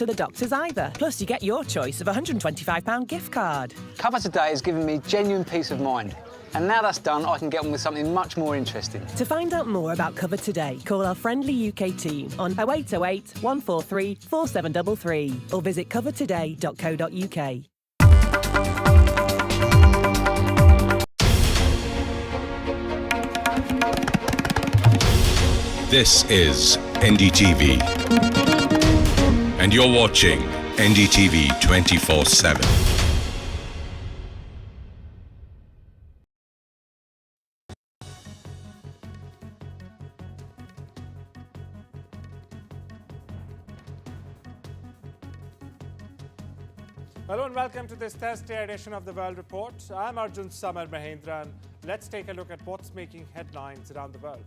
to the doctors either. Plus, you get your choice of a £125 gift card. Cover Today has given me genuine peace of mind. And now that's done, I can get on with something much more interesting. To find out more about Cover Today, call our friendly UK team on 0808 143 4733 or visit covertoday.co.uk. This is NDTV, and you're watching NDTV 24/7. Hello and welcome to this Thursday edition of the World Report. I'm Arjun, Samar, Mahendran. Let's take a look at what's making headlines around the world.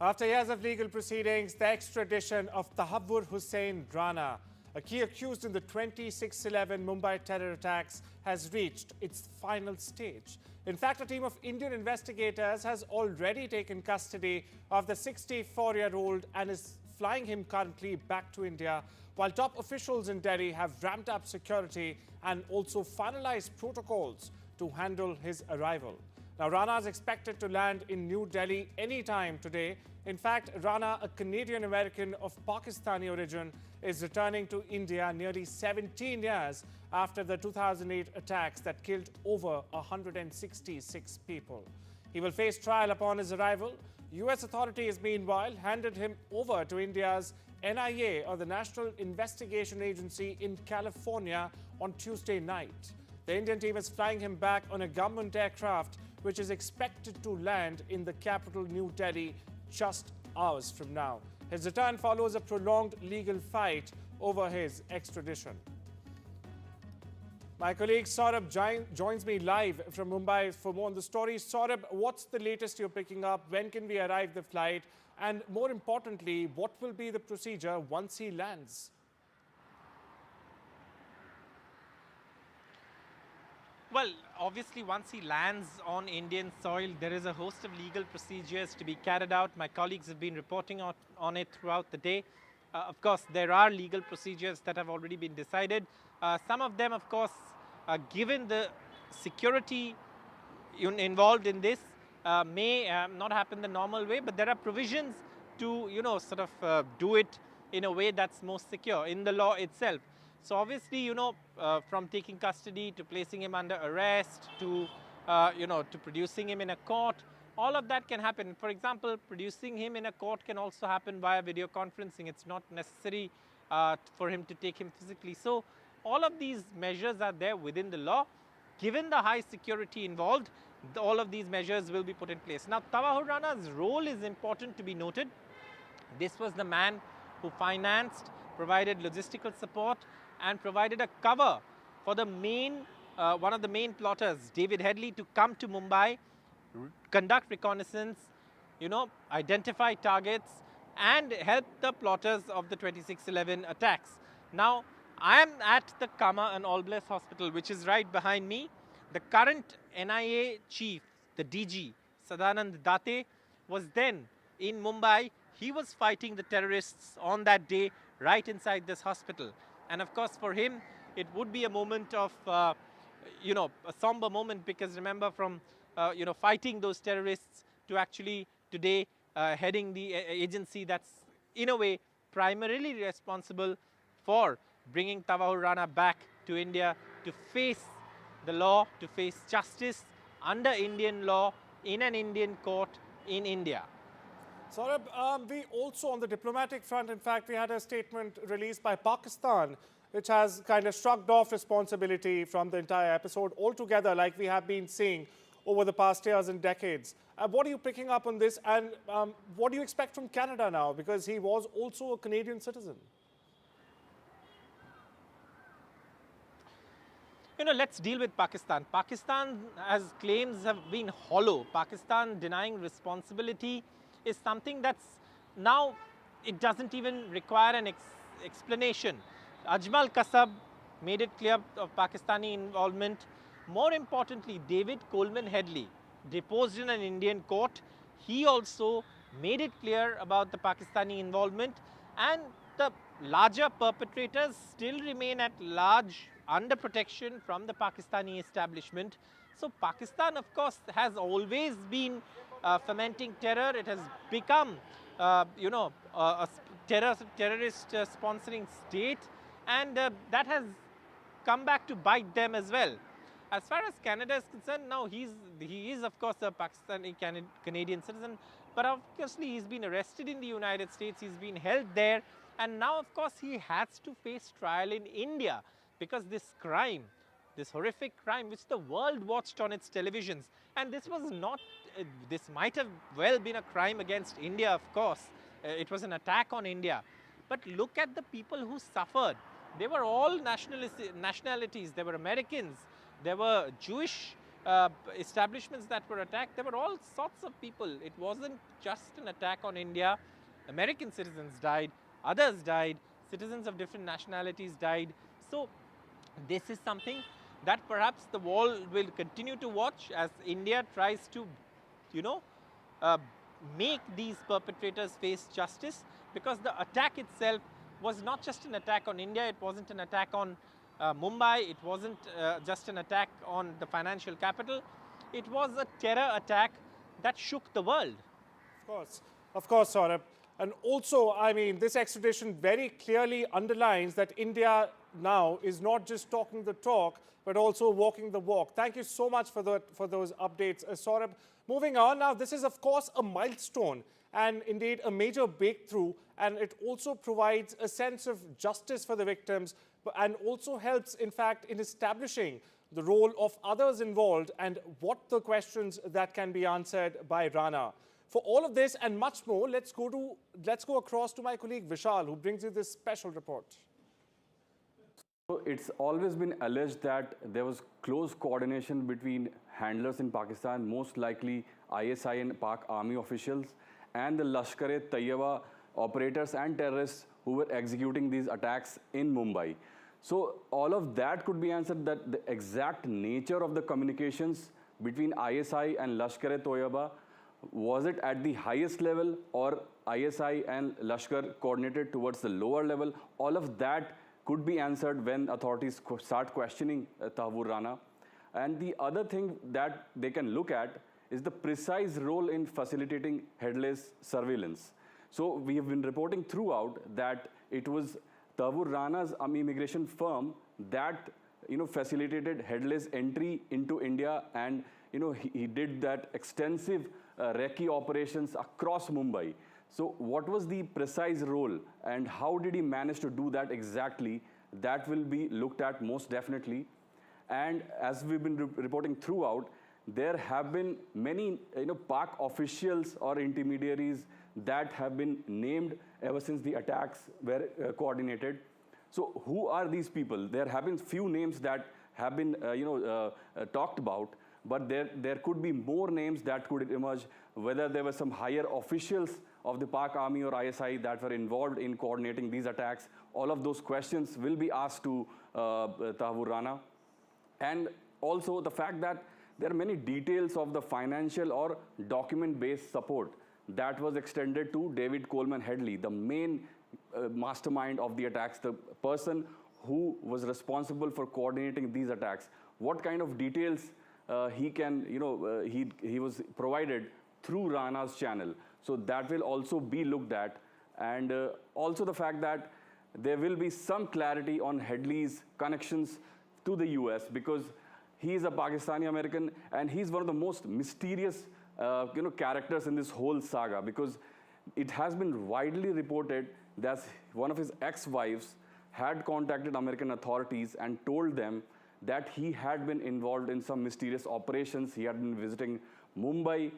After years of legal proceedings, the extradition of Tahawwur Rana, a key accused in the 26/11 Mumbai terror attacks, has reached its final stage. In fact, a team of Indian investigators has already taken custody of the 64-year-old and is flying him currently back to India, while top officials in Delhi have ramped up security and also finalized protocols to handle his arrival. Now, Rana is expected to land in New Delhi anytime today. In fact, Rana, a Canadian-American of Pakistani origin, is returning to India nearly 17 years after the 2008 attacks that killed over 166 people. He will face trial upon his arrival. US authorities, meanwhile, handed him over to India's NIA, or the National Investigation Agency, in California on Tuesday night. The Indian team is flying him back on a government aircraft, which is expected to land in the capital, New Delhi, just hours from now. His return follows a prolonged legal fight over his extradition. My colleague Saurabh joins me live from Mumbai for more on the story. Saurabh, what's the latest you're picking up? When can we arrive the flight? And more importantly, what will be the procedure once he lands? Well, obviously, once he lands on Indian soil, there is a host of legal procedures to be carried out. My colleagues have been reporting on it throughout the day. Of course, there are legal procedures that have already been decided. Some of them, of course, given the security involved in this, may not happen the normal way, but there are provisions to, do it in a way that's most secure in the law itself. So obviously, from taking custody to placing him under arrest to, to producing him in a court, all of that can happen. For example, producing him in a court can also happen via video conferencing. It's not necessary for him to take him physically. So all of these measures are there within the law. Given the high security involved, all of these measures will be put in place. Now, Tahawwur Rana's role is important to be noted. This was the man who financed, provided logistical support, and provided a cover for the one of the main plotters, David Headley, to come to Mumbai, conduct reconnaissance, identify targets, and help the plotters of the 26/11 attacks. Now, I am at the Kama and All Bless Hospital, which is right behind me. The current NIA chief, the DG, Sadanand Date, was then in Mumbai. He was fighting the terrorists on that day right inside this hospital. And of course, for him, it would be a moment of, a somber moment, because remember, from, fighting those terrorists to actually today heading the agency that's, in a way, primarily responsible for bringing Tahawwur Rana back to India to face the law, to face justice under Indian law in an Indian court in India. Saurabh, we also, on the diplomatic front, in fact, we had a statement released by Pakistan, which has kind of shrugged off responsibility from the entire episode altogether, like we have been seeing over the past years and decades. What are you picking up on this, and what do you expect from Canada now? Because he was also a Canadian citizen. Let's deal with Pakistan. Pakistan, as claims have been hollow, Pakistan denying responsibility is something that's now, it doesn't even require an explanation. Ajmal Kasab made it clear of Pakistani involvement. More importantly, David Coleman Headley, deposed in an Indian court, he also made it clear about the Pakistani involvement, and the larger perpetrators still remain at large under protection from the Pakistani establishment. So Pakistan, of course, has always been fomenting terror. It has become, a terrorist sponsoring state, and that has come back to bite them as well. As far as Canada is concerned, now he is of course a Pakistani Canadian citizen, but obviously he's been arrested in the United States, he's been held there, and now of course he has to face trial in India because this crime, this horrific crime which the world watched on its televisions, and this was not, this might have well been a crime against India, of course, it was an attack on India, but look at the people who suffered. They were all nationalities, they were Americans, there were Jewish establishments that were attacked, there were all sorts of people. It wasn't just an attack on India. American citizens died, others died, citizens of different nationalities died. So this is something that perhaps the world will continue to watch as India tries to, make these perpetrators face justice, because the attack itself was not just an attack on India, it wasn't an attack on Mumbai, it wasn't just an attack on the financial capital, it was a terror attack that shook the world. Of course, Saurabh. And also, I mean, this extradition very clearly underlines that India now is not just talking the talk, but also walking the walk. Thank you so much for those updates, Saurabh. Moving on, now this is of course a milestone and indeed a major breakthrough, and it also provides a sense of justice for the victims and also helps, in fact, in establishing the role of others involved and what the questions that can be answered by Rana. For all of this and much more, let's go across to my colleague Vishal, who brings you this special report. So it's always been alleged that there was close coordination between handlers in Pakistan, most likely ISI and Pak army officials, and the Lashkar-e-Taiba operators and terrorists who were executing these attacks in Mumbai. So all of that could be answered, that the exact nature of the communications between ISI and Lashkar-e-Taiba, was it at the highest level or ISI and Lashkar coordinated towards the lower level? All of that could be answered when authorities start questioning Tahawwur Rana. And the other thing that they can look at is the precise role in facilitating headless surveillance. So we have been reporting throughout that it was Tahawwur Rana's immigration firm that facilitated headless entry into India, and he did that extensive recce operations across Mumbai. So what was the precise role and how did he manage to do that exactly? That will be looked at most definitely. And as we've been reporting throughout, there have been many Pak officials or intermediaries that have been named ever since the attacks were coordinated. So who are these people? There have been few names that have been talked about, but there could be more names that could emerge, whether there were some higher officials of the Pak army or ISI that were involved in coordinating these attacks. All of those questions will be asked to Tahawwur Rana. And also the fact that there are many details of the financial or document-based support that was extended to David Coleman Headley, the main mastermind of the attacks, the person who was responsible for coordinating these attacks. What kind of details he was provided through Rana's channel. So that will also be looked at. And also the fact that there will be some clarity on Headley's connections to the US, because he is a Pakistani American and he's one of the most mysterious characters in this whole saga, because it has been widely reported that one of his ex-wives had contacted American authorities and told them that he had been involved in some mysterious operations. He had been visiting Mumbai,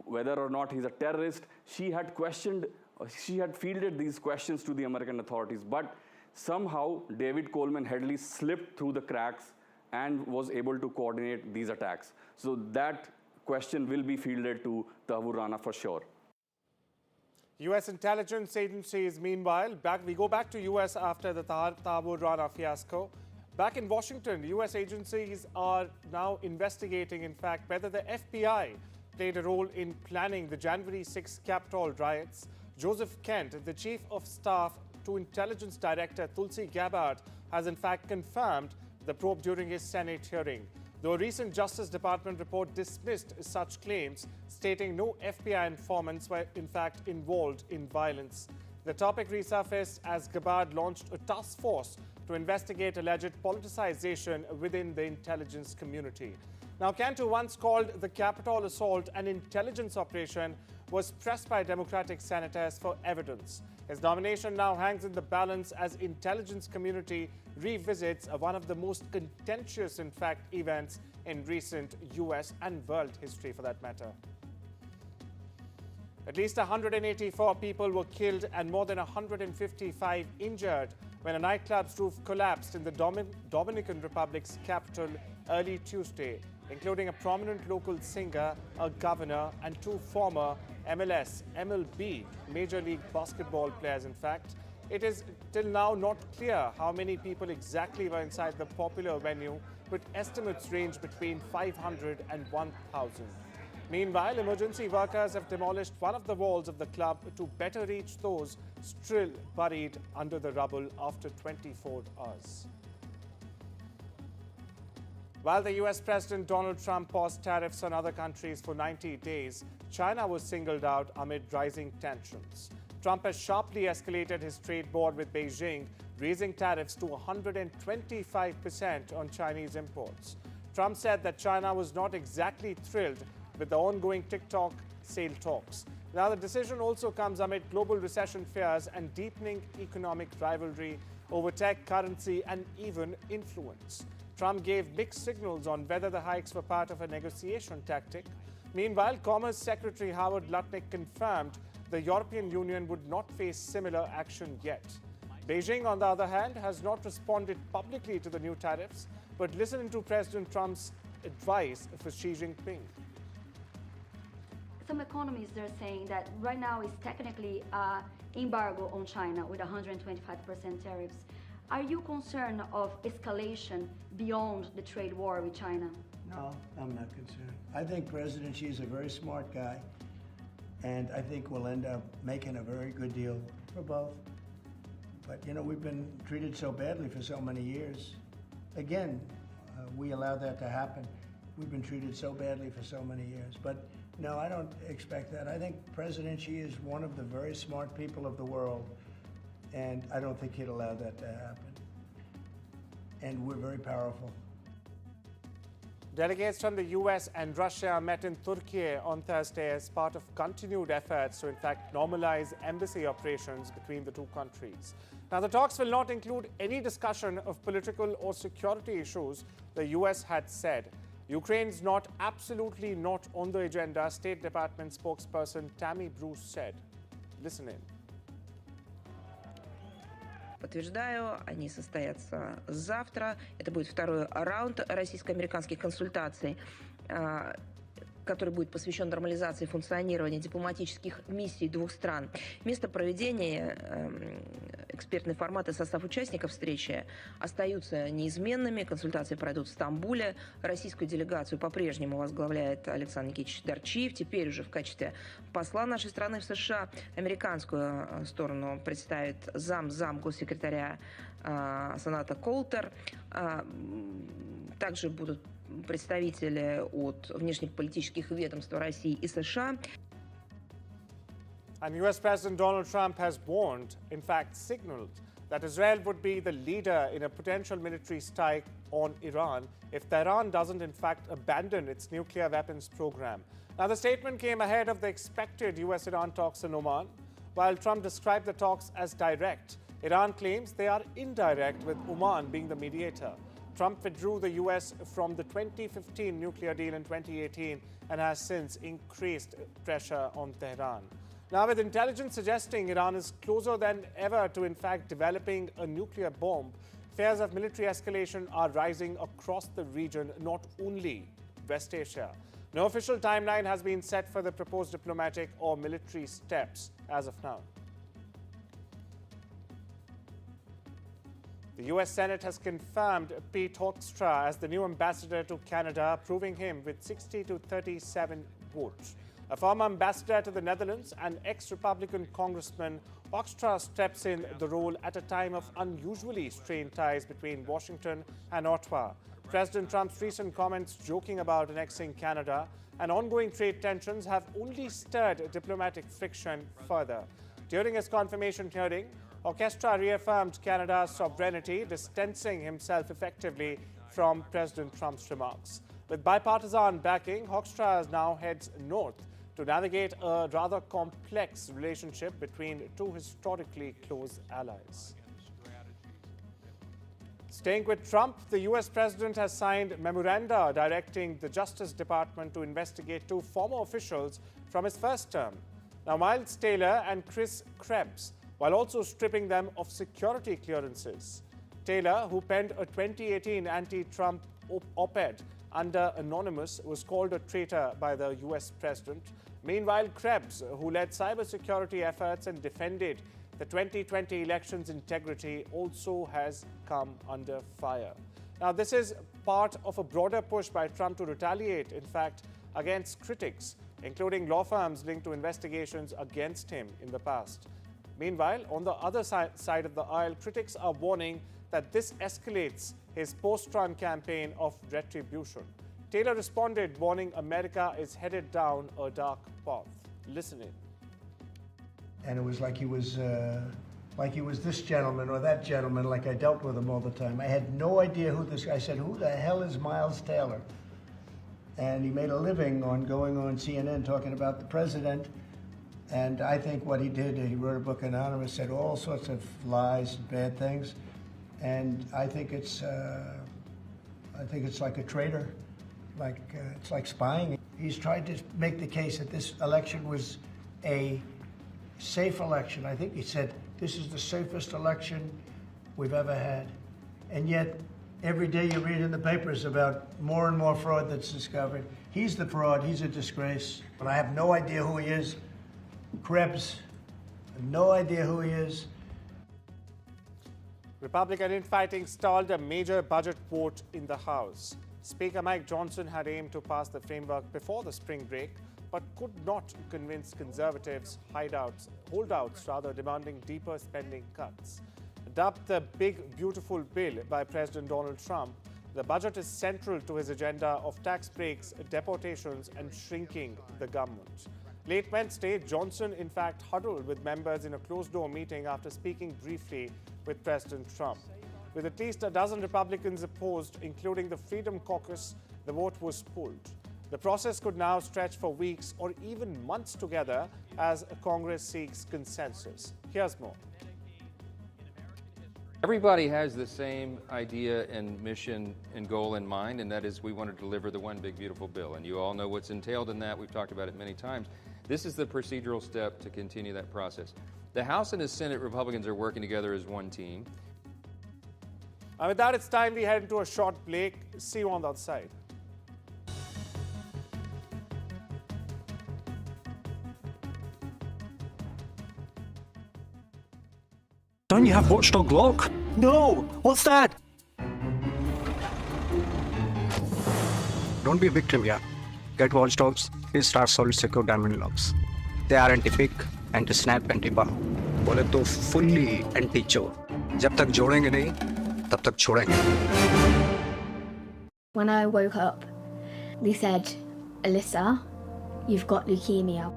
whether or not he's a terrorist. She had fielded these questions to the American authorities, but somehow David Coleman Headley slipped through the cracks and was able to coordinate these attacks. So that question will be fielded to Tahawwur Rana for sure. U.S. intelligence agencies, meanwhile, we go back to U.S. after the Tahawwur Rana fiasco. Back in Washington, U.S. agencies are now investigating, in fact, whether the FBI played a role in planning the January 6 Capitol riots. Joseph Kent, the Chief of Staff to Intelligence Director Tulsi Gabbard, has in fact confirmed the probe during his Senate hearing. Though a recent Justice Department report dismissed such claims, stating no FBI informants were in fact involved in violence. The topic resurfaced as Gabbard launched a task force to investigate alleged politicization within the intelligence community. Now, Kent, who once called the Capitol assault an intelligence operation, was pressed by Democratic senators for evidence. His nomination now hangs in the balance as intelligence community revisits one of the most contentious, in fact, events in recent US and world history for that matter. At least 184 people were killed and more than 155 injured when a nightclub's roof collapsed in the Dominican Republic's capital early Tuesday, including a prominent local singer, a governor, and two former MLS, MLB, Major League Basketball players, in fact. It is till now not clear how many people exactly were inside the popular venue, but estimates range between 500 and 1,000. Meanwhile, emergency workers have demolished one of the walls of the club to better reach those still buried under the rubble after 24 hours. While the US President Donald Trump paused tariffs on other countries for 90 days, China was singled out amid rising tensions. Trump has sharply escalated his trade war with Beijing, raising tariffs to 125% on Chinese imports. Trump said that China was not exactly thrilled with the ongoing TikTok sale talks. Now, the decision also comes amid global recession fears and deepening economic rivalry over tech, currency, and even influence. Trump gave mixed signals on whether the hikes were part of a negotiation tactic. Meanwhile, Commerce Secretary Howard Lutnick confirmed the European Union would not face similar action yet. Beijing, on the other hand, has not responded publicly to the new tariffs, but listening to President Trump's advice for Xi Jinping. Some economists are saying that right now is technically an embargo on China with 125% tariffs. Are you concerned of escalation beyond the trade war with China? No, I'm not concerned. I think President Xi is a very smart guy, and I think we'll end up making a very good deal for both. But, you know, we've been treated so badly for so many years. Again, we allowed that to happen. We've been treated so badly for so many years. But no, I don't expect that. I think President Xi is one of the very smart people of the world, and I don't think he'd allow that to happen. And we're very powerful. Delegates from the US and Russia met in Turkey on Thursday as part of continued efforts to, in fact, normalize embassy operations between the two countries. Now, the talks will not include any discussion of political or security issues, the US had said. Ukraine's not absolutely not on the agenda, State Department spokesperson Tammy Bruce said. Listen in. Подтверждаю, они состоятся завтра. Это будет второй раунд российско-американских консультаций, который будет посвящен нормализации функционирования дипломатических миссий двух стран. Место проведения, экспертный формат и состав участников встречи остаются неизменными. Консультации пройдут в Стамбуле. Российскую делегацию по-прежнему возглавляет Александр Никитич Дарчиев, теперь уже в качестве посла нашей страны в США. Американскую сторону представит зам госсекретаря Сената Колтер. Также будут представители от внешнеполитических ведомств России и США. And US President Donald Trump has warned, in fact signaled, that Israel would be the leader in a potential military strike on Iran if Tehran doesn't in fact abandon its nuclear weapons program. Now, the statement came ahead of the expected US-Iran talks in Oman. While Trump described the talks as direct, Iran claims they are indirect, with Oman being the mediator. Trump withdrew the US from the 2015 nuclear deal in 2018 and has since increased pressure on Tehran. Now, with intelligence suggesting Iran is closer than ever to, in fact, developing a nuclear bomb, fears of military escalation are rising across the region, not only West Asia. No official timeline has been set for the proposed diplomatic or military steps as of now. The US Senate has confirmed Pete Hoekstra as the new ambassador to Canada, approving him with 60 to 37 vote. A former ambassador to the Netherlands and ex-Republican congressman, Hoekstra steps in the role at a time of unusually strained ties between Washington and Ottawa. President Trump's recent comments joking about annexing Canada and ongoing trade tensions have only stirred diplomatic friction further. During his confirmation hearing, Hoekstra reaffirmed Canada's sovereignty, distancing himself effectively from President Trump's remarks. With bipartisan backing, Hoekstra now heads north to navigate a rather complex relationship between two historically close allies. Staying with Trump, the US president has signed memoranda directing the Justice Department to investigate two former officials from his first term. Now, Miles Taylor and Chris Krebs, while also stripping them of security clearances. Taylor, who penned a 2018 anti-Trump op-ed under Anonymous, was called a traitor by the US president. Meanwhile, Krebs, who led cybersecurity efforts and defended the 2020 election's integrity, also has come under fire. Now, this is part of a broader push by Trump to retaliate, in fact, against critics, including law firms linked to investigations against him in the past. Meanwhile, on the other side of the aisle, critics are warning that this escalates his post-Trump campaign of retribution. Taylor responded, warning America is headed down a dark path. Listen in. And it was like he was this gentleman or that gentleman, like I dealt with him all the time. I had no idea who this guy. I said, who the hell is Miles Taylor? And he made a living on going on CNN talking about the president. And I think what he did, he wrote a book, Anonymous, said all sorts of lies and bad things. And I think it's like a traitor, it's like spying. He's tried to make the case that this election was a safe election. I think he said this is the safest election we've ever had. And yet, every day you read in the papers about more and more fraud that's discovered. He's the fraud, he's a disgrace. And I have no idea who he is. Krebs, no idea who he is. Republican infighting stalled a major budget vote in the House. Speaker Mike Johnson had aimed to pass the framework before the spring break, but could not convince conservatives, holdouts demanding deeper spending cuts. Dubbed the Big Beautiful Bill by President Donald Trump, the budget is central to his agenda of tax breaks, deportations, and shrinking the government. Late Wednesday, Johnson, in fact, huddled with members in a closed-door meeting after speaking briefly with President Trump. With at least a dozen Republicans opposed, including the Freedom Caucus, the vote was pulled. The process could now stretch for weeks or even months together as Congress seeks consensus. Here's more. Everybody has the same idea and mission and goal in mind, and that is we want to deliver the one big beautiful bill. And you all know what's entailed in that. We've talked about it many times. This is the procedural step to continue that process. The House and the Senate Republicans are working together as one team. And with that, it's time we head into a short break. See you on the other side. Don't you have Watchdog Lock? No! What's that? Don't be a victim, yeah. Get Watchdogs, 3-star solid secure diamond locks. They are anti-pick, anti-snap, anti-bar. बोले तो fully anti-chore. जब तक जोड़ेंगे नहीं, तब तक छोड़ेंगे. When I woke up, they said, Alyssa, you've got leukemia.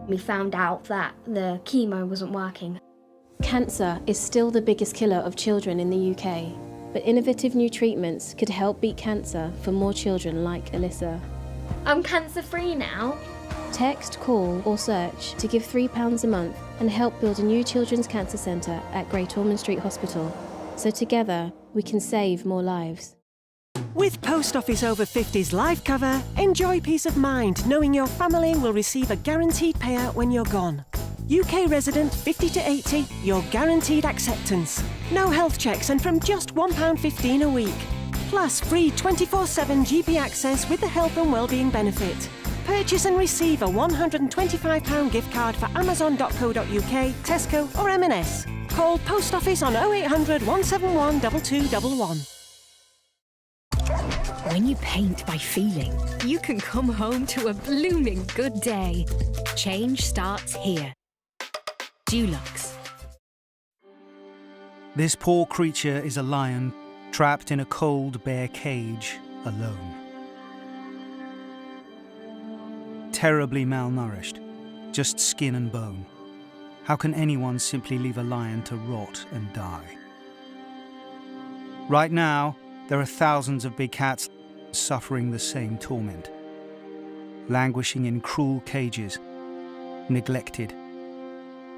We found out that the chemo wasn't working. Cancer is still the biggest killer of children in the UK, but innovative new treatments could help beat cancer for more children like Alyssa. I'm cancer-free now. Text, call or search to give £3 a month and help build a new children's cancer centre at Great Ormond Street Hospital. So together, we can save more lives. With Post Office Over 50s life cover, enjoy peace of mind knowing your family will receive a guaranteed payout when you're gone. UK resident 50 to 80, your guaranteed acceptance. No health checks and from just £1.15 a week. Plus free 24/7 GP access with the health and wellbeing benefit. Purchase and receive a £125 gift card for amazon.co.uk, Tesco or M&S. Call Post Office on 0800 171 2211. When you paint by feeling, you can come home to a blooming good day. Change starts here. Dulux. This poor creature is a lion trapped in a cold, bare cage, alone. Terribly malnourished, just skin and bone. How can anyone simply leave a lion to rot and die? Right now, there are thousands of big cats suffering the same torment, languishing in cruel cages, neglected,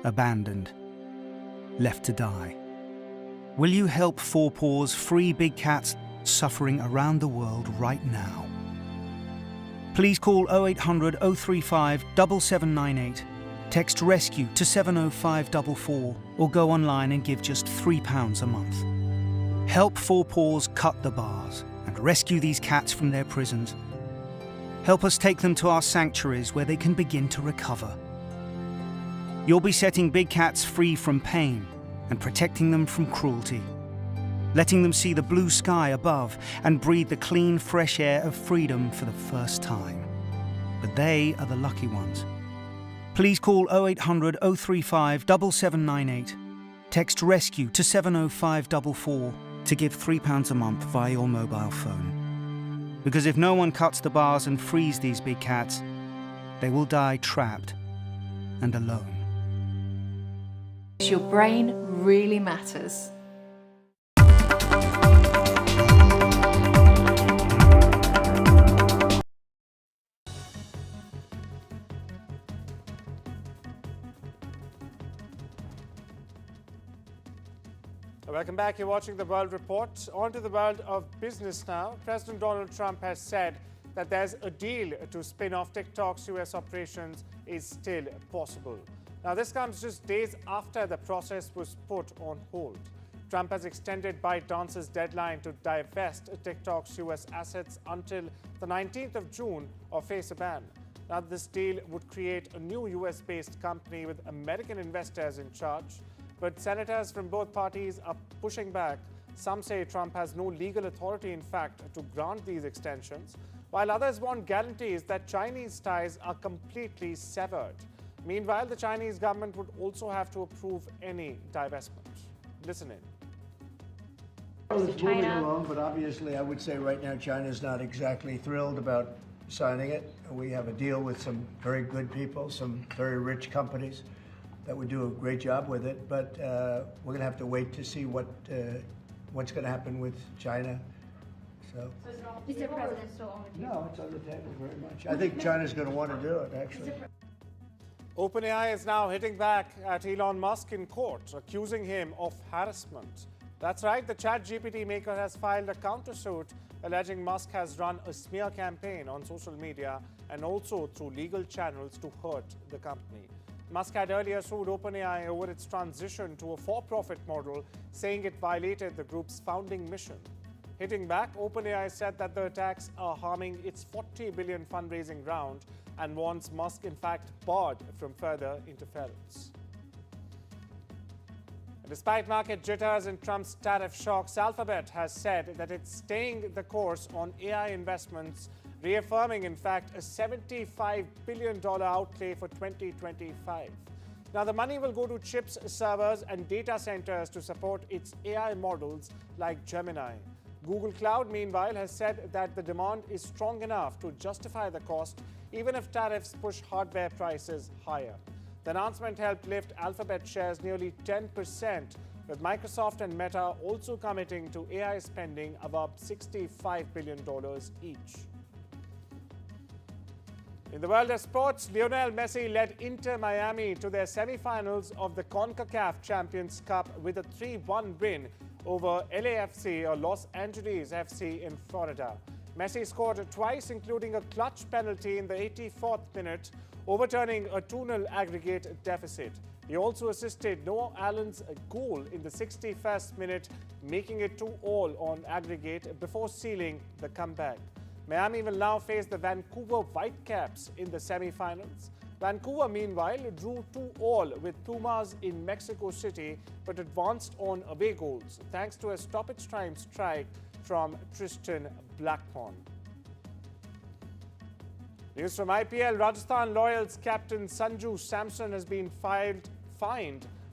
abandoned, left to die. Will you help Four Paws free big cats suffering around the world right now? Please call 0800 035 7798, text RESCUE to 70544, or go online and give just £3 a month. Help Four Paws cut the bars and rescue these cats from their prisons. Help us take them to our sanctuaries where they can begin to recover. You'll be setting big cats free from pain and protecting them from cruelty, letting them see the blue sky above and breathe the clean, fresh air of freedom for the first time. But they are the lucky ones. Please call 0800 035 7798, text RESCUE to 70544 to give £3 a month via your mobile phone. Because if no one cuts the bars and frees these big cats, they will die trapped and alone. Your brain really matters. Welcome back. You're watching The World Report. On to the world of business now. President Donald Trump has said that there's a deal to spin off TikTok's US operations is still possible. Now, this comes just days after the process was put on hold. Trump has extended ByteDance's deadline to divest TikTok's US assets until the 19th of June or face a ban. Now, this deal would create a new US-based company with American investors in charge. But senators from both parties are pushing back. Some say Trump has no legal authority, in fact, to grant these extensions, while others want guarantees that Chinese ties are completely severed. Meanwhile, the Chinese government would also have to approve any divestment. Listen in. Well, it's moving along, but obviously I would say right now China's not exactly thrilled about signing it. We have a deal with some very good people, some very rich companies that would do a great job with it, but we're going to have to wait to see what's going to happen with China. So, Mr. President, so on the table. No, it's on the table very much. I think China's going to want to do it, actually. OpenAI is now hitting back at Elon Musk in court, accusing him of harassment. That's right, the ChatGPT maker has filed a countersuit alleging Musk has run a smear campaign on social media and also through legal channels to hurt the company. Musk had earlier sued OpenAI over its transition to a for-profit model, saying it violated the group's founding mission. Hitting back, OpenAI said that the attacks are harming its $40 billion fundraising round and wants Musk, in fact, barred from further interference. Despite market jitters and Trump's tariff shocks, Alphabet has said that it's staying the course on AI investments, reaffirming, in fact, a $75 billion outlay for 2025. Now, the money will go to chips, servers, and data centers to support its AI models like Gemini. Google Cloud, meanwhile, has said that the demand is strong enough to justify the cost, even if tariffs push hardware prices higher. The announcement helped lift Alphabet shares nearly 10%, with Microsoft and Meta also committing to AI spending above $65 billion each. In the world of sports, Lionel Messi led Inter Miami to their semi-finals of the CONCACAF Champions Cup with a 3-1 win over LAFC or Los Angeles FC in Florida. Messi scored twice, including a clutch penalty in the 84th minute, overturning a 2-0 aggregate deficit. He also assisted Noah Allen's goal in the 61st minute, making it 2-2 on aggregate before sealing the comeback. Miami will now face the Vancouver Whitecaps in the semi-finals. Vancouver, meanwhile, drew 2-2 with Pumas in Mexico City, but advanced on away goals thanks to a stoppage time strike from Tristan Blackmon. News from IPL. Rajasthan Royals captain Sanju Samson has been fined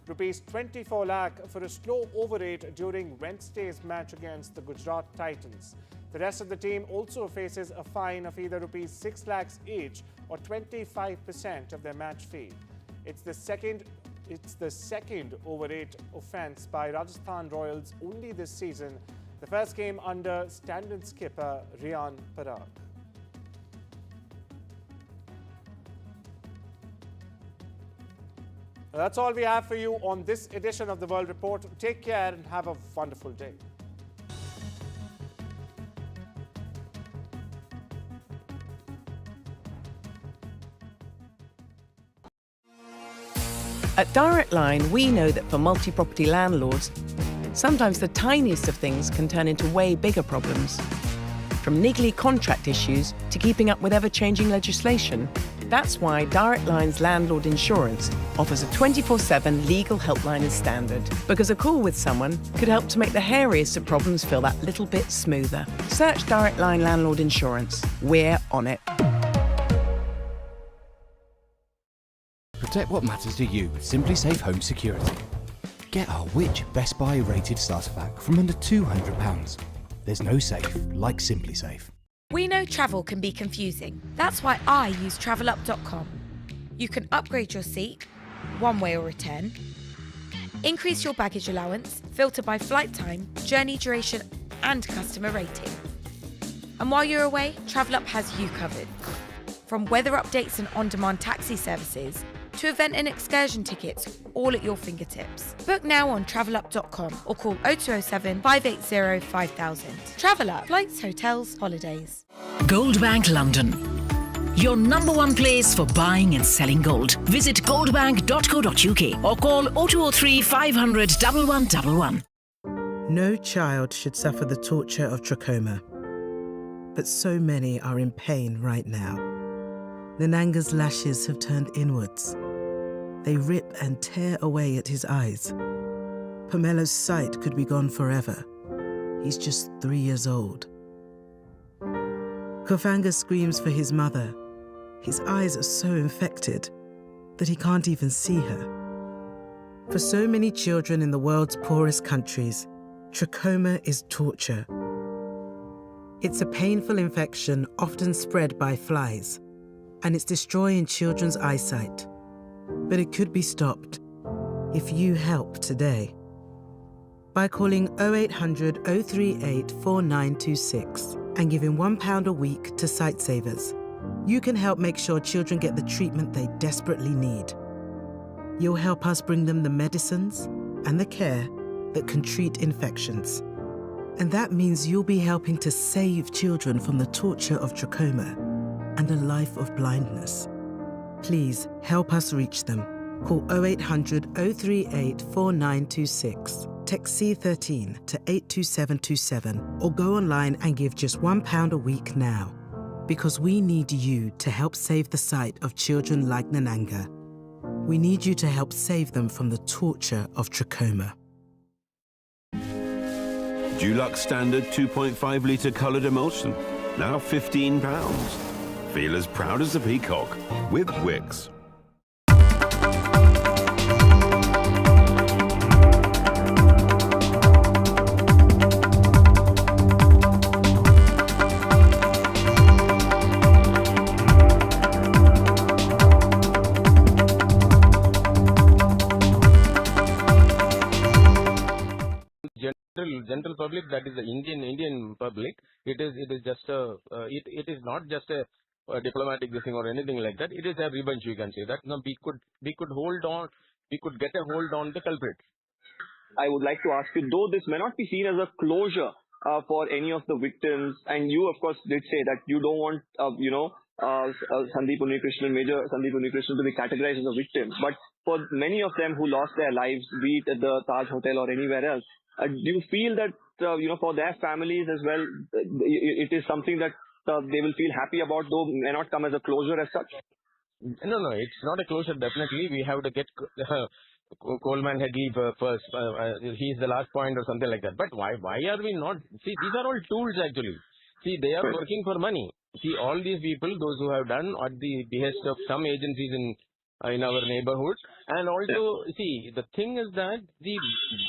rupees 24 lakh for a slow over rate during Wednesday's match against the Gujarat Titans. The rest of the team also faces a fine of either rupees 6 lakhs each or 25% of their match fee. It's the second over rate offence by Rajasthan Royals only this season. The first came under standard skipper Riyan Parag. That's all we have for you on this edition of the World Report. Take care and have a wonderful day. At Direct Line, we know that for multi-property landlords, sometimes the tiniest of things can turn into way bigger problems. From niggly contract issues to keeping up with ever-changing legislation. That's why Direct Line's landlord insurance offers a 24/7 legal helpline as standard. Because a call with someone could help to make the hairiest of problems feel that little bit smoother. Search Direct Line Landlord Insurance. We're on it. Protect what matters to you with Simply Safe Home Security. Get our Which Best Buy rated starter pack from under £200. There's no safe like Simply Safe. We know travel can be confusing. That's why I use travelup.com. You can upgrade your seat, one way or return, increase your baggage allowance, filter by flight time, journey duration, and customer rating. And while you're away, Travelup has you covered. From weather updates and on-demand taxi services to event and excursion tickets, all at your fingertips. Book now on travelup.com or call 0207 580 5000. Travelup, flights, hotels, holidays. Goldbank London, your #1 place for buying and selling gold. Visit goldbank.co.uk or call 0203 500 1111. No child should suffer the torture of trachoma, but so many are in pain right now. Nananga's lashes have turned inwards. They rip and tear away at his eyes. Pamelo's sight could be gone forever. He's just 3 years old. Kofanga screams for his mother. His eyes are so infected that he can't even see her. For so many children in the world's poorest countries, trachoma is torture. It's a painful infection often spread by flies, and it's destroying children's eyesight. But it could be stopped if you help today. By calling 0800 038 4926 and giving £1 a week to Sightsavers, you can help make sure children get the treatment they desperately need. You'll help us bring them the medicines and the care that can treat infections. And that means you'll be helping to save children from the torture of trachoma and a life of blindness. Please help us reach them. Call 0800 038 4926. Text C13 to 82727 or go online and give just £1 a week now. Because we need you to help save the sight of children like Nananga. We need you to help save them from the torture of trachoma. Dulux Standard 2.5 litre coloured emulsion, now £15. Feel as proud as a peacock with Wix. General public, that is the Indian public, it is just a it is not just a diplomatic thing or anything like that. It is a revenge, you can say that. Now we could hold on, we could get a hold on the culprit. I would like to ask you, though this may not be seen as a closure for any of the victims, and you of course did say that you don't want Sandeep Unnikrishnan, Major Sandeep Unnikrishnan, to be categorized as a victim, but for many of them who lost their lives, be it at the Taj Hotel or anywhere else, do you feel that for their families as well, it is something that they will feel happy about, though may not come as a closure as such? No, it's not a closure. Definitely, we have to get Coleman had leave first. He's the last point or something like that. But why are we not? See, these are all tools actually. See, they are working for money. See, all these people, those who have done at the behest of some agencies in our neighborhood, and also see, the thing is that the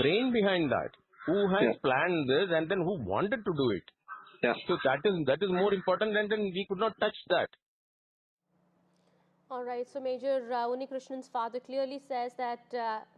brain behind that, who has planned this and then who wanted to do it. Yeah. So that is more important, and then we could not touch that. All right, so Major Unnikrishnan's father clearly says that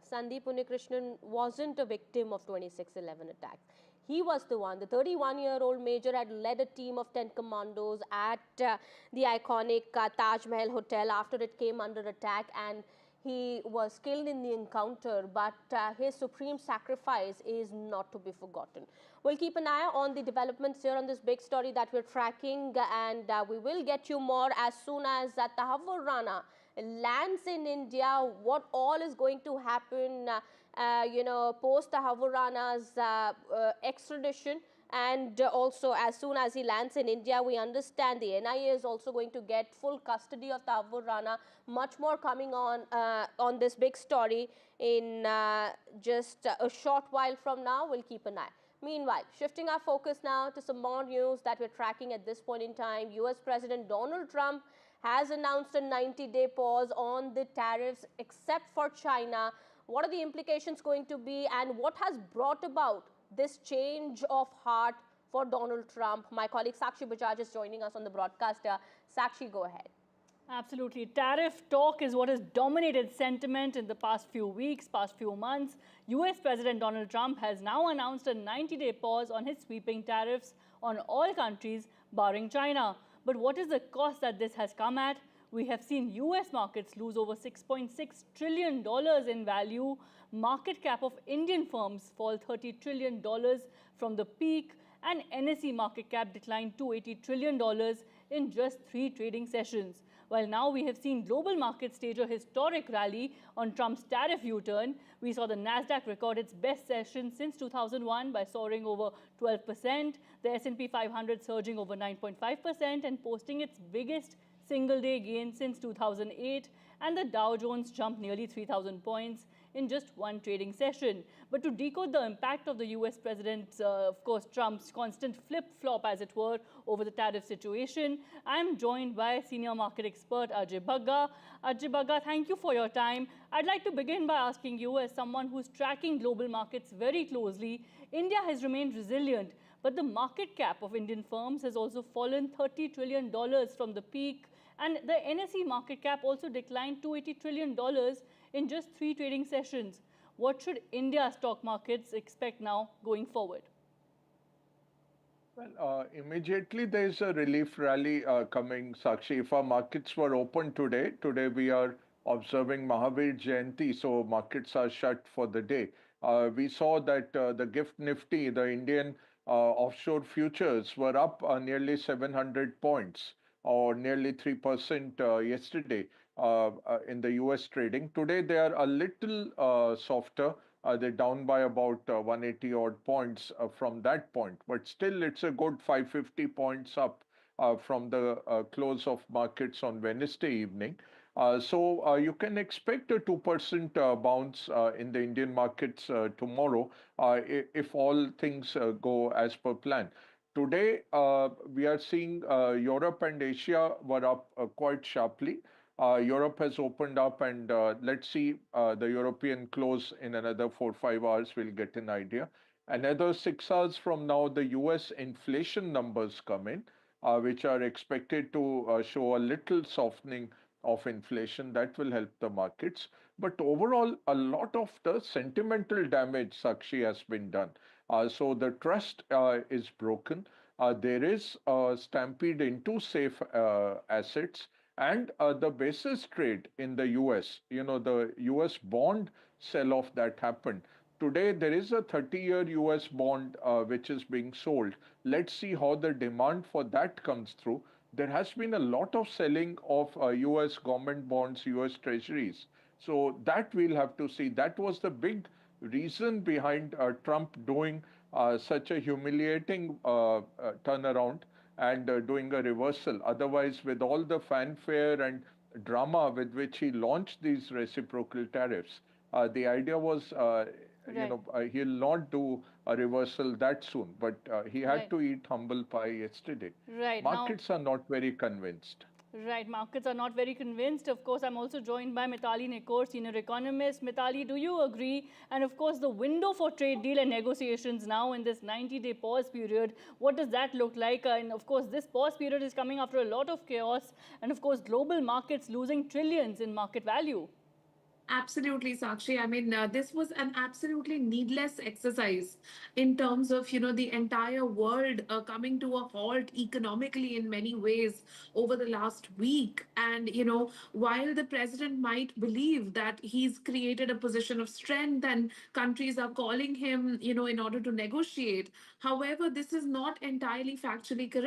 Sandeep Unnikrishnan wasn't a victim of 26/11 attack. He was the one. The 31-year-old Major had led a team of 10 commandos at the iconic Taj Mahal Hotel after it came under attack, and he was killed in the encounter, but his supreme sacrifice is not to be forgotten. We'll keep an eye on the developments here on this big story that we're tracking, and we will get you more as soon as Tahawwur Rana lands in India. What all is going to happen, post Tahawwur Rana's extradition. And also, as soon as he lands in India, we understand the NIA is also going to get full custody of Tahawwur Rana. Much more coming on this big story in just a short while from now. We'll keep an eye. Meanwhile, shifting our focus now to some more news that we're tracking at this point in time. US President Donald Trump has announced a 90-day pause on the tariffs except for China. What are the implications going to be, and what has brought about this change of heart for Donald Trump? My colleague Sakshi Bajaj is joining us on the broadcast. Sakshi, go ahead. Absolutely. Tariff talk is what has dominated sentiment in the past few weeks, past few months. US President Donald Trump has now announced a 90-day pause on his sweeping tariffs on all countries barring China. But what is the cost that this has come at? We have seen US markets lose over $6.6 trillion in value. Market cap of Indian firms fall $30 trillion from the peak, and NSE market cap declined $280 trillion in just 3 trading sessions. While now we have seen global markets stage a historic rally on Trump's tariff U-turn, we saw the Nasdaq record its best session since 2001 by soaring over 12%, the S&P 500 surging over 9.5% and posting its biggest single-day gain since 2008, and the Dow Jones jumped nearly 3,000 points in just 1 trading session. But to decode the impact of the US President, of course, Trump's constant flip-flop, as it were, over the tariff situation, I'm joined by senior market expert Ajay Bagga. Ajay Bagga, thank you for your time. I'd like to begin by asking you, as someone who's tracking global markets very closely, India has remained resilient, but the market cap of Indian firms has also fallen $30 trillion from the peak, and the NSE market cap also declined $280 trillion in just 3 trading sessions. What should India's stock markets expect now going forward? Well, immediately there is a relief rally coming, Sakshi. If our markets were open today we are observing Mahavir Jayanti, so markets are shut for the day. We saw that the GIFT Nifty, the Indian offshore futures, were up nearly 700 points, or nearly 3% yesterday in the US trading. Today they are a little softer. They're down by about 180 odd points from that point, but still it's a good 550 points up from the close of markets on Wednesday evening. So you can expect a 2% bounce in the Indian markets tomorrow if all things go as per plan. Today, we are seeing Europe and Asia were up quite sharply. Europe has opened up, and let's see the European close in another 4-5 hours. We'll get an idea. Another 6 hours from now, the US inflation numbers come in, which are expected to show a little softening of inflation. That will help the markets. But overall, a lot of the sentimental damage, Sakshi, has been done. So the trust is broken. There is a stampede into safe assets, and the basis trade in the US, the US bond sell-off that happened. Today, there is a 30-year US bond which is being sold. Let's see how the demand for that comes through. There has been a lot of selling of US government bonds, US treasuries. So that we'll have to see. That was the big reason behind Trump doing such a humiliating turnaround and doing a reversal. Otherwise, with all the fanfare and drama with which he launched these reciprocal tariffs, The idea was, he'll not do a reversal that soon, but he had Right. to eat humble pie yesterday. Right. Markets are not very convinced. Right, markets are not very convinced. Of course, I'm also joined by Mitali Nikor, senior economist. Mitali, do you agree? And of course, the window for trade deal and negotiations now in this 90-day pause period, what does that look like? And of course, this pause period is coming after a lot of chaos and of course, global markets losing trillions in market value. Absolutely, Sakshi. I mean, this was an absolutely needless exercise in terms of, the entire world coming to a halt economically in many ways over the last week. And, while the president might believe that he's created a position of strength and countries are calling him, in order to negotiate, however, this is not entirely factually correct.